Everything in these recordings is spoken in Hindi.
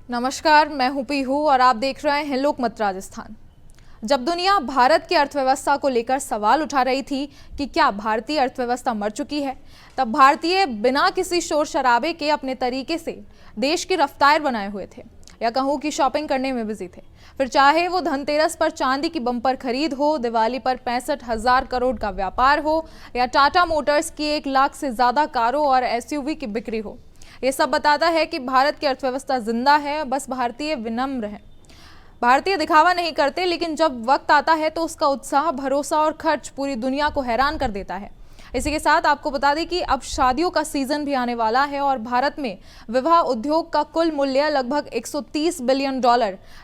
नमस्कार, मैं हूं पीहू और आप देख रहे हैं लोकमत राजस्थान। जब दुनिया भारत की अर्थव्यवस्था को लेकर सवाल उठा रही थी कि क्या भारतीय अर्थव्यवस्था मर चुकी है, तब भारतीय बिना किसी शोर शराबे के अपने तरीके से देश की रफ्तार बनाए हुए थे, या कहूँ कि शॉपिंग करने में बिजी थे। फिर चाहे वो धनतेरस पर चांदी की बम्पर खरीद हो, दिवाली पर 65,000 करोड़ का व्यापार हो, या टाटा मोटर्स की 1 लाख से ज्यादा कारों और एसयूवी की बिक्री हो, ये सब बताता है कि भारत की अर्थव्यवस्था जिंदा है। बस भारतीय विनम्र हैं। भारतीय दिखावा नहीं करते, लेकिन जब वक्त आता है तो उसका उत्साह, भरोसा और खर्च पूरी दुनिया को हैरान कर देता है। इसी के साथ आपको बता दें कि अब शादियों का सीजन भी आने वाला है और भारत में विवाह उद्योग का कुल मूल्य लगभग $130 बिलियन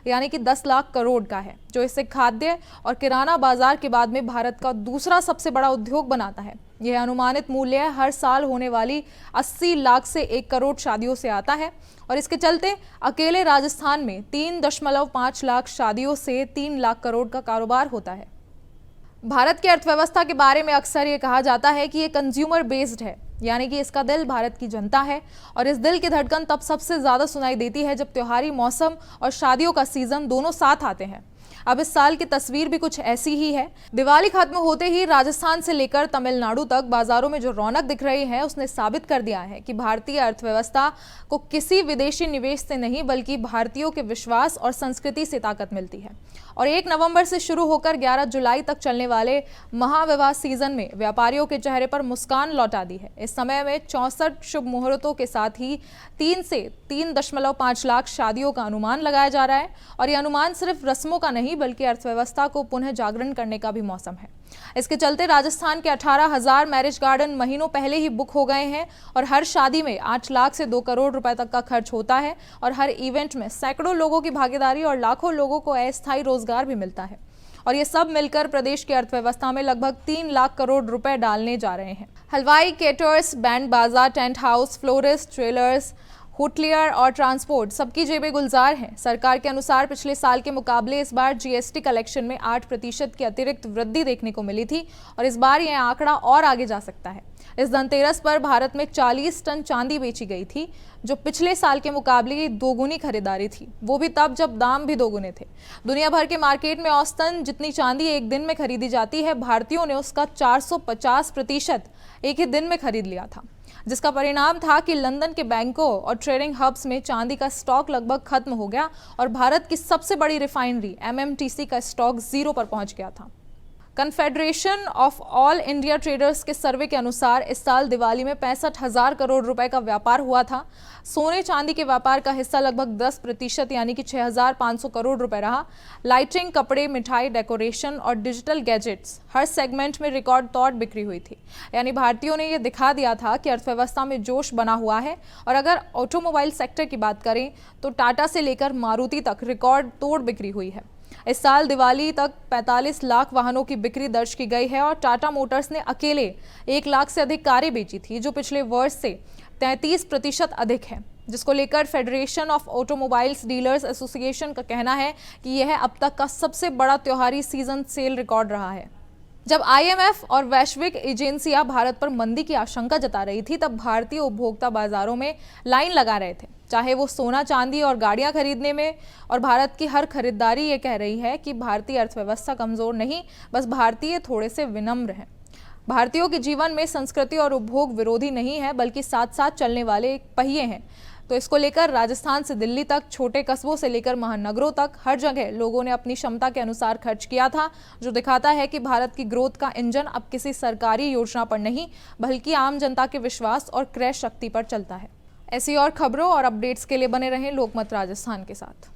यानी कि 10 लाख करोड़ का है, जो इसे खाद्य और किराना बाजार के बाद में भारत का दूसरा सबसे बड़ा उद्योग बनाता है। यह अनुमानित मूल्य हर साल होने वाली 80 लाख से 1 करोड़ शादियों से आता है और इसके चलते अकेले राजस्थान में 3.5 लाख शादियों से 3 लाख करोड़ का कारोबार होता है। भारत की अर्थव्यवस्था के बारे में अक्सर ये कहा जाता है कि ये कंज्यूमर बेस्ड है, यानी कि इसका दिल भारत की जनता है और इस दिल की धड़कन तब सबसे ज्यादा सुनाई देती है जब त्योहारी मौसम और शादियों का सीजन दोनों साथ आते हैं। अब इस साल की तस्वीर भी कुछ ऐसी ही है। दिवाली खत्म होते ही राजस्थान से लेकर तमिलनाडु तक बाजारों में जो रौनक दिख रही है, उसने साबित कर दिया है कि भारतीय अर्थव्यवस्था को किसी विदेशी निवेश से नहीं, बल्कि भारतीयों के विश्वास और संस्कृति से ताकत मिलती है। और 1 नवंबर से शुरू होकर 11 जुलाई तक चलने वाले महाविवाह सीजन में व्यापारियों के चेहरे पर मुस्कान लौटा दी है। इस समय में 64 शुभ मुहूर्तों के साथ ही 3 से 3.5 लाख शादियों का अनुमान लगाया जा रहा है और यह अनुमान सिर्फ रस्मों का नहीं, बल्कि अर्थव्यवस्था को पुनः जागरण करने का भी मौसम है। इसके चलते राजस्थान के 18,000 मैरिज गार्डन महीनों पहले ही बुक हो गए हैं और हर शादी में 8 लाख से 2 करोड़ रुपए तक का खर्च होता है और हर इवेंट में सैकड़ों लोगों की भागीदारी और लाखों लोगों को अस्थायी रोजगार भी मिलता है। और ये सब मिलकर प्रदेश की अर्थव्यवस्था में लगभग 3 लाख करोड़ रुपए डालने जा रहे हैं। हलवाई, केटर्स, बैंड बाजा, tent house, florist, trailers, hotelier और ट्रांसपोर्ट, सबकी जेबें गुलजार हैं। सरकार के अनुसार पिछले साल के मुकाबले इस बार जीएसटी कलेक्शन में 8% की अतिरिक्त वृद्धि देखने को मिली थी और इस बार यह आंकड़ा और आगे जा सकता है। इस धनतेरस पर भारत में 40 टन चांदी बेची गई थी, जो पिछले साल के मुकाबले दोगुनी खरीदारी थी, वो भी तब जब दाम भी दोगुने थे। दुनिया भर के मार्केट में औसतन जितनी चांदी एक दिन में खरीदी जाती है, भारतीयों ने उसका 450% एक ही दिन में खरीद लिया था, जिसका परिणाम था कि लंदन के बैंकों और ट्रेडिंग हब्स में चांदी का स्टॉक लगभग खत्म हो गया और भारत की सबसे बड़ी रिफाइनरी एमएमटीसी का स्टॉक 0 पर पहुंच गया था। Confederation of all India traders के सर्वे के अनुसार इस साल दिवाली में 65,000 करोड़ रुपए का व्यापार हुआ था। सोने चांदी के व्यापार का हिस्सा लगभग 10% यानी कि 6,500 करोड़ रुपए रहा। लाइटिंग, कपड़े, मिठाई, डेकोरेशन और डिजिटल गैजेट्स, हर सेगमेंट में रिकॉर्ड तोड़ बिक्री हुई थी। यानी भारतीयों ने यह दिखा दिया था कि अर्थव्यवस्था में जोश बना हुआ है। और अगर ऑटोमोबाइल सेक्टर की बात करें तो टाटा से लेकर मारुति तक रिकॉर्ड तोड़ बिक्री हुई है। इस साल दिवाली तक 45 लाख वाहनों की बिक्री दर्ज की गई है और टाटा मोटर्स ने अकेले 1 लाख से अधिक कारें बेची थी, जो पिछले वर्ष से 33% अधिक है, जिसको लेकर federation of automobiles dealers association का कहना है कि यह अब तक का सबसे बड़ा त्योहारी सीजन सेल रिकॉर्ड रहा है। जब आईएमएफ और वैश्विक एजेंसियां भारत पर मंदी की आशंका जता रही थी, तब भारतीय उपभोक्ता बाजारों में लाइन लगा रहे थे, चाहे वो सोना, चांदी और गाड़ियां खरीदने में। और भारत की हर खरीदारी ये कह रही है कि भारतीय अर्थव्यवस्था कमजोर नहीं, बस भारतीय थोड़े से विनम्र हैं। भारतीयों के जीवन में संस्कृति और उपभोग विरोधी नहीं है, बल्कि साथ साथ चलने वाले एक पहिए हैं। तो इसको लेकर राजस्थान से दिल्ली तक, छोटे कस्बों से लेकर महानगरों तक, हर जगह लोगों ने अपनी क्षमता के अनुसार खर्च किया था, जो दिखाता है कि भारत की ग्रोथ का इंजन अब किसी सरकारी योजना पर नहीं, बल्कि आम जनता के विश्वास और क्रय शक्ति पर चलता है। ऐसी और खबरों और अपडेट्स के लिए बने रहें लोकमत राजस्थान के साथ।